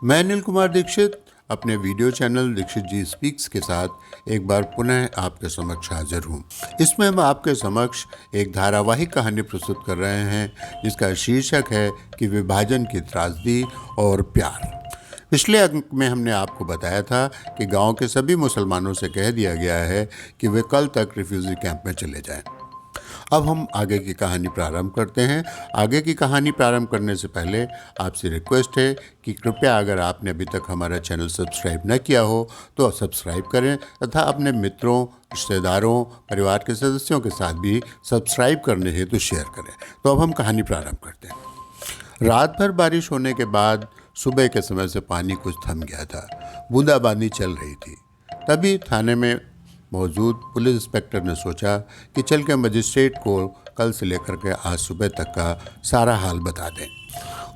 मैं अनिल कुमार दीक्षित अपने video channel Dixit जी speaks के साथ एक बार पुनः आपके समक्ष हाजिर हूँ। इसमें हम आपके समक्ष एक धारावाहिक कहानी प्रस्तुत कर रहे हैं जिसका शीर्षक है कि विभाजन की त्रासदी और प्यार। पिछले अंक में हमने आपको बताया था कि गांव के सभी मुसलमानों से कह दिया गया है कि वे कल तक रिफ्यूजी कैंप में चले जाएं। अब हम आगे की कहानी प्रारंभ करते हैं। आगे की कहानी प्रारंभ करने से पहले आपसे रिक्वेस्ट है कि कृपया अगर आपने अभी तक हमारा चैनल सब्सक्राइब न किया हो तो सब्सक्राइब करें तथा अपने मित्रों, रिश्तेदारों, परिवार के सदस्यों के साथ भी सब्सक्राइब करने हेतु शेयर करें। तो अब हम कहानी प्रारंभ करते हैं। रात भर बारिश होने के बाद सुबह के समय से पानी कुछ थम गया था। बूंदाबांदी चल रही थी। तभी थाने में मौजूद पुलिस इंस्पेक्टर ने सोचा कि चल के मजिस्ट्रेट को कल से लेकर के आज सुबह तक का सारा हाल बता दें।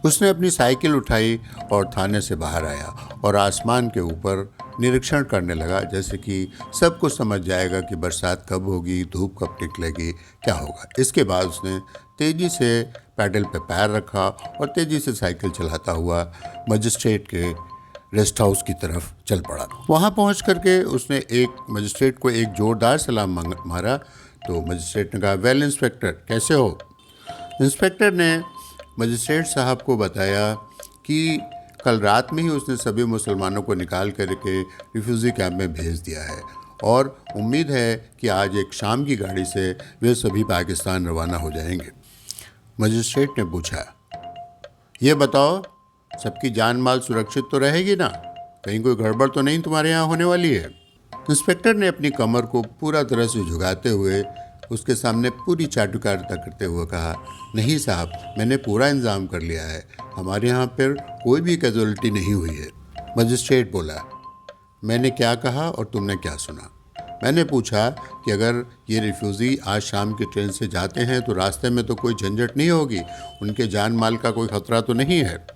उसने अपनी साइकिल उठाई और थाने से बाहर आया और आसमान के ऊपर निरीक्षण करने लगा, जैसे कि सब कुछ समझ जाएगा कि बरसात कब होगी, धूप कब निकलेगी, क्या होगा। इसके बाद उसने तेज़ी से पैडल पे पैर रखा और तेज़ी से साइकिल चलाता हुआ मजिस्ट्रेट के रेस्ट हाउस की तरफ चल पड़ा। वहाँ पहुँच करके उसने एक मजिस्ट्रेट को एक जोरदार सलाम मारा। तो मजिस्ट्रेट ने कहा, वेल इंस्पेक्टर, कैसे हो? इंस्पेक्टर ने मजिस्ट्रेट साहब को बताया कि कल रात में ही उसने सभी मुसलमानों को निकाल करके रिफ्यूजी कैंप में भेज दिया है और उम्मीद है कि आज एक शाम की गाड़ी से वे सभी पाकिस्तान रवाना हो जाएंगे। मजिस्ट्रेट ने पूछा, ये बताओ, सबकी जान माल सुरक्षित तो रहेगी ना? कहीं कोई गड़बड़ तो नहीं तुम्हारे यहाँ होने वाली है? इंस्पेक्टर ने अपनी कमर को पूरा तरह से झुकाते हुए उसके सामने पूरी चाटुकारिता करते हुए कहा, नहीं साहब, मैंने पूरा इंतजाम कर लिया है। हमारे यहाँ पर कोई भी कैजुअलिटी नहीं हुई है। मजिस्ट्रेट बोला, मैंने क्या कहा और तुमने क्या सुना? मैंने पूछा कि अगर ये रिफ्यूज़ी आज शाम की ट्रेन से जाते हैं तो रास्ते में तो कोई झंझट नहीं होगी, उनके जान माल का कोई खतरा तो नहीं है?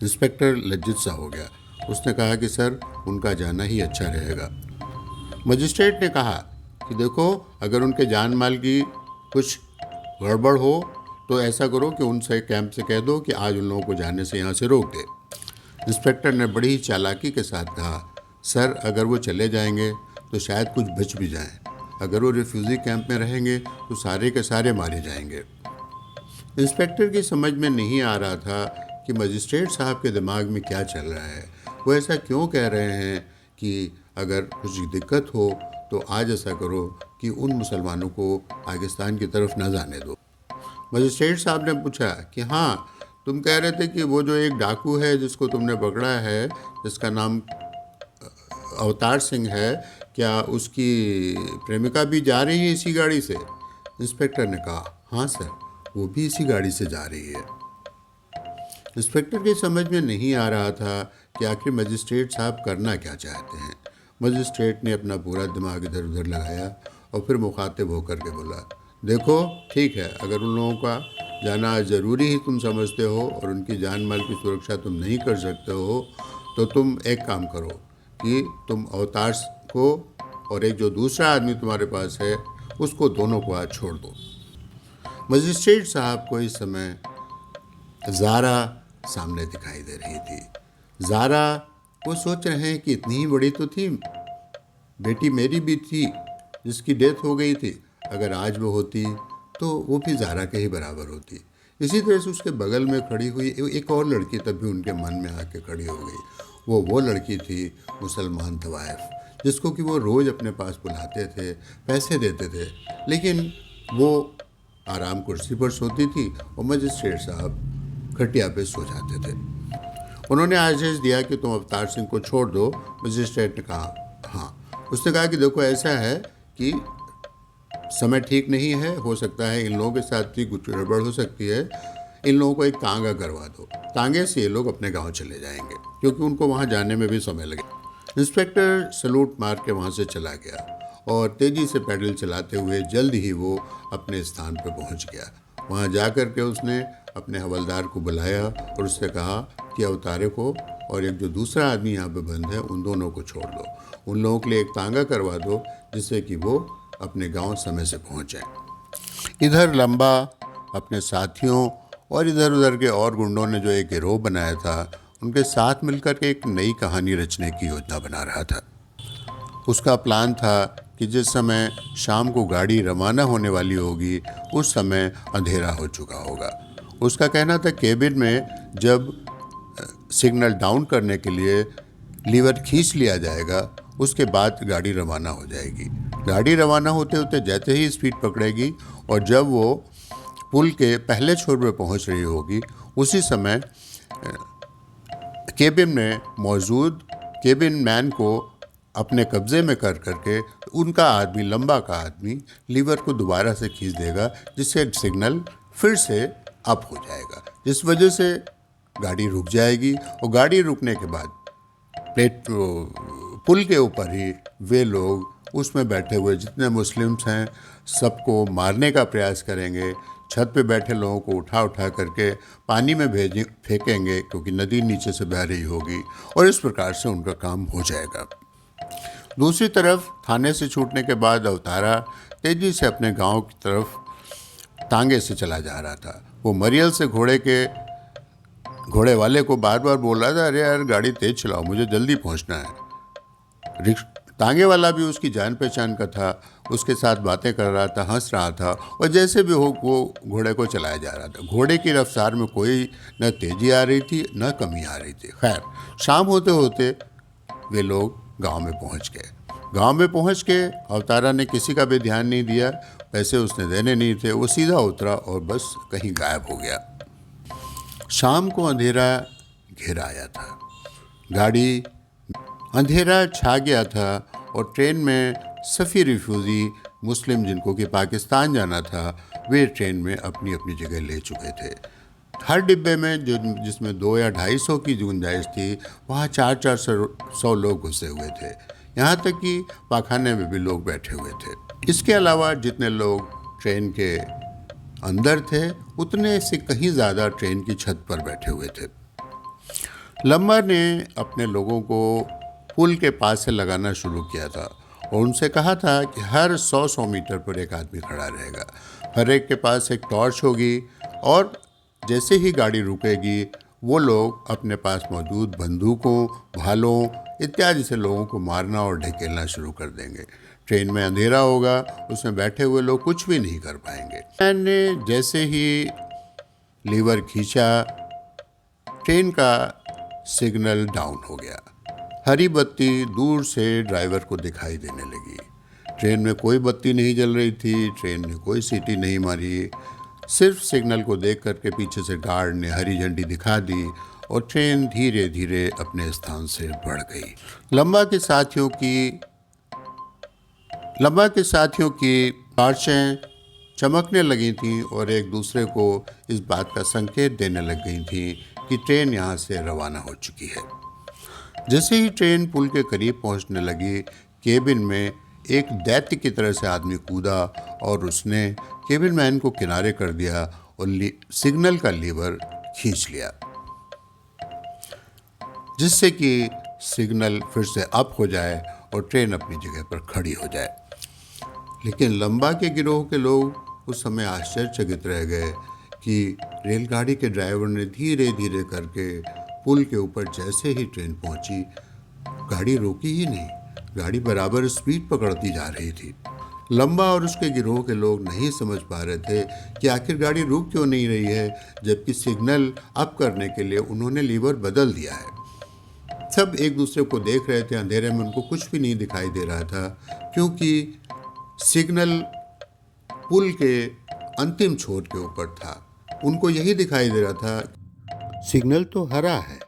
इंस्पेक्टर लज्जित सा हो गया। उसने कहा कि सर, उनका जाना ही अच्छा रहेगा। मजिस्ट्रेट ने कहा कि देखो, अगर उनके जान माल की कुछ गड़बड़ हो तो ऐसा करो कि उनसे कैंप से कह दो कि आज उन लोगों को जाने से यहाँ से रोक दे। इंस्पेक्टर ने बड़ी ही चालाकी के साथ कहा, सर, अगर वो चले जाएंगे तो शायद कुछ बच भी जाए। अगर वो रिफ्यूजी कैंप में रहेंगे तो सारे के सारे मारे जाएंगे। इंस्पेक्टर की समझ में नहीं आ रहा था कि मजिस्ट्रेट साहब के दिमाग में क्या चल रहा है। वो ऐसा क्यों कह रहे हैं कि अगर कुछ दिक्कत हो तो आज ऐसा करो कि उन मुसलमानों को पाकिस्तान की तरफ न जाने दो। मजिस्ट्रेट साहब ने पूछा कि हाँ, तुम कह रहे थे कि वो जो एक डाकू है जिसको तुमने पकड़ा है, जिसका नाम अवतार सिंह है, क्या उसकी प्रेमिका भी जा रही है इसी गाड़ी से? इंस्पेक्टर ने कहा, हाँ सर, वो भी इसी गाड़ी से जा रही है। इंस्पेक्टर की समझ में नहीं आ रहा था कि आखिर मजिस्ट्रेट साहब करना क्या चाहते हैं। मजिस्ट्रेट ने अपना पूरा दिमाग इधर उधर लगाया और फिर मुखातिब होकर के बोला, देखो, ठीक है, अगर उन लोगों का जाना ज़रूरी ही तुम समझते हो और उनकी जान माल की सुरक्षा तुम नहीं कर सकते हो तो तुम एक काम करो कि तुम अवतार को और एक जो दूसरा आदमी तुम्हारे पास है उसको, दोनों को आज छोड़ दो। मजिस्ट्रेट साहब को इस समय ज़ारा सामने दिखाई दे रही थी। ज़ारा, वो सोच रहे हैं कि इतनी ही बड़ी तो थी, बेटी मेरी भी थी जिसकी डेथ हो गई थी। अगर आज वो होती तो वो भी ज़ारा के ही बराबर होती। इसी तरह से उसके बगल में खड़ी हुई एक और लड़की तब भी उनके मन में आके खड़ी हो गई। वो लड़की थी मुसलमान तवाइफ, जिसको कि वो रोज़ अपने पास बुलाते थे, पैसे देते थे, लेकिन वो आराम कुर्सी पर सोती थी और मजिस्ट्रेट साहब खटिया पे सो जाते थे। उन्होंने आदेश दिया कि तुम अवतार सिंह को छोड़ दो। मजिस्ट्रेट ने कहा, हाँ। उसने कहा कि देखो, ऐसा है कि समय ठीक नहीं है, हो सकता है इन लोगों के साथ भी कुछ गड़बड़ हो सकती है, इन लोगों को एक तांगा करवा दो। तांगे से ये लोग अपने गांव चले जाएंगे, क्योंकि उनको वहां जाने में भी समय लगे। इंस्पेक्टर सलूट मार के वहां से चला गया और तेज़ी से पैडल चलाते हुए जल्द ही वो अपने स्थान पर पहुंच गया। वहां जा कर के उसने अपने हवलदार को बुलाया और उससे कहा कि अवतारे को और एक जो दूसरा आदमी यहाँ पे बंद है, उन दोनों को छोड़ दो। उन लोगों के लिए एक तांगा करवा दो जिससे कि वो अपने गांव समय से पहुँच जाए। इधर लंबा अपने साथियों और इधर उधर के और गुंडों ने जो एक गिरोह बनाया था उनके साथ मिलकर के एक नई कहानी रचने की योजना बना रहा था। उसका प्लान था कि जिस समय शाम को गाड़ी रवाना होने वाली होगी उस समय अंधेरा हो चुका होगा। उसका कहना था केबिन में जब सिग्नल डाउन करने के लिए लीवर खींच लिया जाएगा उसके बाद गाड़ी रवाना हो जाएगी। गाड़ी रवाना होते होते जैसे ही स्पीड पकड़ेगी और जब वो पुल के पहले छोर पर पहुंच रही होगी उसी समय केबिन में मौजूद केबिन मैन को अपने कब्जे में कर करके उनका आदमी, लंबा का आदमी, लीवर को दोबारा से खींच देगा जिससे सिग्नल फिर से अप हो जाएगा, जिस वजह से गाड़ी रुक जाएगी। और गाड़ी रुकने के बाद पुल के ऊपर ही वे लोग उसमें बैठे हुए जितने मुस्लिम्स हैं सबको मारने का प्रयास करेंगे। छत पे बैठे लोगों को उठा उठा करके पानी में फेंकेंगे क्योंकि नदी नीचे से बह रही होगी और इस प्रकार से उनका काम हो जाएगा। दूसरी तरफ थाने से छूटने के बाद अवतारा तेजी से अपने गांव की तरफ तांगे से चला जा रहा था। वो मरियल से घोड़े वाले को बार बार बोल रहा था, अरे यार गाड़ी तेज चलाओ, मुझे जल्दी पहुंचना है। तांगे वाला भी उसकी जान पहचान का था, उसके साथ बातें कर रहा था, हंस रहा था और जैसे भी हो वो घोड़े को चलाया जा रहा था। घोड़े की रफ्तार में कोई न तेजी आ रही थी न कमी आ रही थी। खैर, शाम होते होते वे लोग गांव में पहुंच गए। गांव में पहुंच के अवतारा ने किसी का भी ध्यान नहीं दिया, पैसे उसने देने नहीं थे, वो सीधा उतरा और बस कहीं गायब हो गया। शाम को अंधेरा घेर आया था, गाड़ी अंधेरा छा गया था और ट्रेन में सफ़ी रिफ्यूज़ी मुस्लिम जिनको कि पाकिस्तान जाना था वे ट्रेन में अपनी अपनी जगह ले चुके थे। हर डिब्बे में जिसमें 200 या 250 की गुंजाइश थी वहाँ 400 लोग घुसे हुए थे। यहाँ तक कि पाखाने में भी लोग बैठे हुए थे। इसके अलावा जितने लोग ट्रेन के अंदर थे उतने से कहीं ज़्यादा ट्रेन की छत पर बैठे हुए थे। लम्बा ने अपने लोगों को पुल के पास से लगाना शुरू किया था और उनसे कहा था कि हर 100 मीटर पर एक आदमी खड़ा रहेगा, हर एक के पास एक टॉर्च होगी और जैसे ही गाड़ी रुकेगी वो लोग अपने पास मौजूद बंदूकों, भालों इत्यादि से लोगों को मारना और ढकेलना शुरू कर देंगे। ट्रेन में अंधेरा होगा, उसमें बैठे हुए लोग कुछ भी नहीं कर पाएंगे। मैंने जैसे ही लीवर खींचा, ट्रेन का सिग्नल डाउन हो गया। हरी बत्ती दूर से ड्राइवर को दिखाई देने लगी। ट्रेन में कोई बत्ती नहीं जल रही थी, ट्रेन ने कोई सीटी नहीं मारी, सिर्फ सिग्नल को देख करके पीछे से गार्ड ने हरी झंडी दिखा दी और ट्रेन धीरे धीरे अपने स्थान से बढ़ गई। लम्बा के साथियों की टॉर्चें चमकने लगी थीं और एक दूसरे को इस बात का संकेत देने लग गई थीं कि ट्रेन यहाँ से रवाना हो चुकी है। जैसे ही ट्रेन पुल के करीब पहुँचने लगी, केबिन में एक दैत्य की तरह से आदमी कूदा और उसने केबिन मैन को किनारे कर दिया और सिग्नल का लीवर खींच लिया जिससे कि सिग्नल फिर से अप हो जाए और ट्रेन अपनी जगह पर खड़ी हो जाए। लेकिन लंबा के गिरोह के लोग उस समय आश्चर्यचकित रह गए कि रेलगाड़ी के ड्राइवर ने धीरे धीरे करके पुल के ऊपर जैसे ही ट्रेन पहुंची, गाड़ी रोकी ही नहीं, गाड़ी बराबर स्पीड पकड़ती जा रही थी। लंबा और उसके गिरोह के लोग नहीं समझ पा रहे थे कि आखिर गाड़ी रुक क्यों नहीं रही है, जबकि सिग्नल अप करने के लिए उन्होंने लीवर बदल दिया है। सब एक दूसरे को देख रहे थे, अंधेरे में उनको कुछ भी नहीं दिखाई दे रहा था क्योंकि सिग्नल पुल के अंतिम छोर के ऊपर था। उनको यही दिखाई दे रहा था सिग्नल तो हरा है,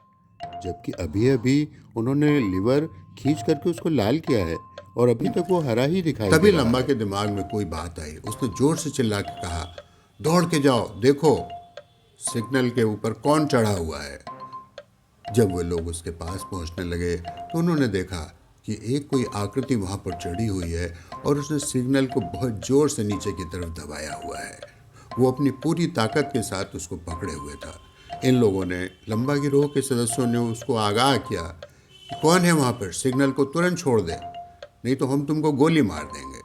जबकि अभी अभी उन्होंने लीवर खींच करके उसको लाल किया है और अभी तक वो हरा ही दिखाई दे रहा है। तभी लंबा के दिमाग में कोई बात आई। उसने जोर से चिल्ला के कहा, दौड़ के जाओ, देखो सिग्नल के ऊपर कौन चढ़ा हुआ है। जब वे लोग उसके पास पहुंचने लगे तो उन्होंने देखा कि एक कोई आकृति वहां पर चढ़ी हुई है और उसने सिग्नल को बहुत जोर से नीचे की तरफ दबाया हुआ है। वो अपनी पूरी ताकत के साथ उसको पकड़े हुए था। इन लोगों ने, लंबा गिरोह के सदस्यों ने उसको आगाह किया कि कौन है वहाँ पर, सिग्नल को तुरंत छोड़ दे, नहीं तो हम तुमको गोली मार देंगे।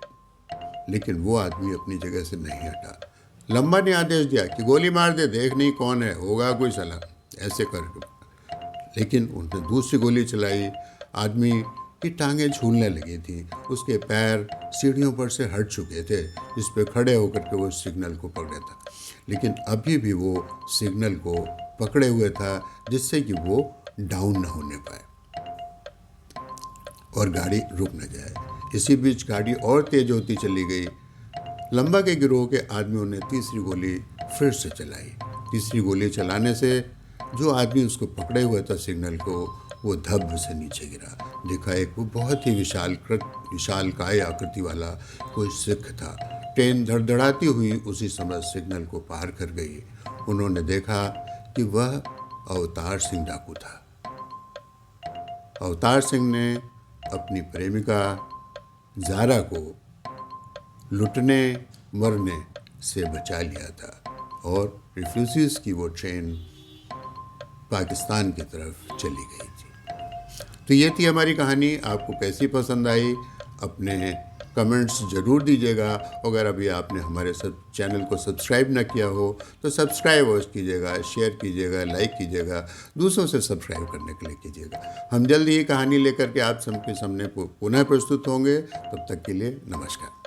लेकिन वो आदमी अपनी जगह से नहीं हटा। लंबा ने आदेश दिया कि गोली मार दे, देख नहीं कौन है, होगा कोई सलाह, ऐसे करके। लेकिन उसने दूसरी गोली चलाई। आदमी की टांगें झूलने लगी थी, उसके पैर सीढ़ियों पर से हट चुके थे जिस पे खड़े होकर के वो सिग्नल को पकड़े था, लेकिन अभी भी वो सिग्नल को पकड़े हुए था जिससे कि वो डाउन ना होने पाए और गाड़ी रुक न जाए। इसी बीच गाड़ी और तेज होती चली गई। लंबा के गिरोह के आदमियों ने तीसरी गोली फिर से चलाई। तीसरी गोली चलाने से जो आदमी उसको पकड़े हुए था सिग्नल को, वो धब्ब से नीचे गिरा। देखा एक वो बहुत ही विशालकाय आकृति वाला कोई सिख था। ट्रेन धड़धड़ाती हुई उसी समय सिग्नल को पार कर गई। उन्होंने देखा कि वह अवतार सिंह डाकू था। अवतार सिंह ने अपनी प्रेमिका ज़ारा को लुटने मरने से बचा लिया था और रिफ्यूजीज की वो ट्रेन पाकिस्तान की तरफ चली गई थी। तो ये थी हमारी कहानी। आपको कैसी पसंद आई अपने कमेंट्स ज़रूर दीजिएगा। अगर अभी आपने हमारे चैनल को सब्सक्राइब ना किया हो तो सब्सक्राइब अवश्य कीजिएगा, शेयर कीजिएगा, लाइक कीजिएगा, दूसरों से सब्सक्राइब करने के लिए कीजिएगा। हम जल्द ही कहानी लेकर के आप सबके सामने पुनः प्रस्तुत होंगे। तब तक के लिए नमस्कार।